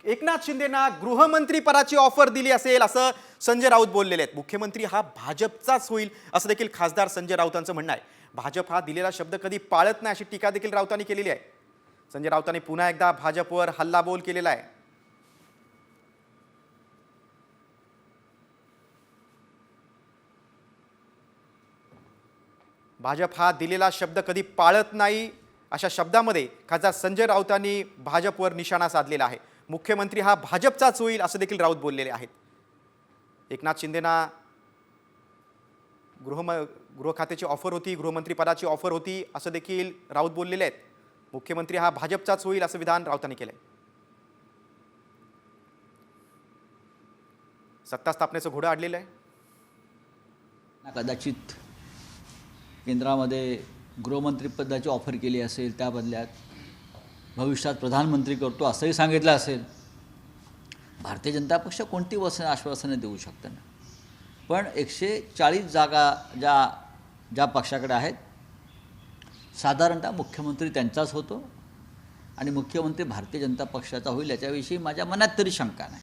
एकनाथ शिंदेना गृहमंत्री पदाची ऑफर दिली असेल असं संजय राऊत बोललेले आहेत। मुख्यमंत्री हा भाजपचाच होईल असं देखील खासदार संजय राऊतांचं म्हणणं आहे। भाजप हा दिलेला शब्द कधी पाळत नाही अशी टीका देखील राऊतांनी केलेली आहे। संजय राऊतांनी पुन्हा एकदा भाजपवर हल्लाबोल केलेला आहे। भाजप हा दिलेला शब्द कधी पाळत नाही अशा शब्दामध्ये खासदार संजय राऊतांनी भाजपवर निशाणा साधलेला आहे। मुख्यमंत्री हा भाजपचाच होईल असं देखील राऊत बोललेले आहेत। एकनाथ शिंदेना गृह खात्याची ऑफर होती, गृहमंत्री पदाची ऑफर होती असं देखील राऊत बोललेले आहेत। मुख्यमंत्री हा भाजपचाच होईल असं विधान राऊतांनी केलंय। सत्ता स्थापनेचं घोडं अडलेलं आहे। कदाचित केंद्रामध्ये गृहमंत्री पदाची ऑफर केली असेल, त्या बदल्यात भविष्यात प्रधानमंत्री करतो असंही सांगितलं असेल। भारतीय जनता पक्ष कोणती आश्वासनं देऊ शकतं ना, पण 140 जागा ज्या पक्षाकडे आहेत, साधारणतः मुख्यमंत्री त्यांचाच होतो आणि मुख्यमंत्री भारतीय जनता पक्षाचा होईल याच्याविषयी माझ्या मनात तरी शंका नाही।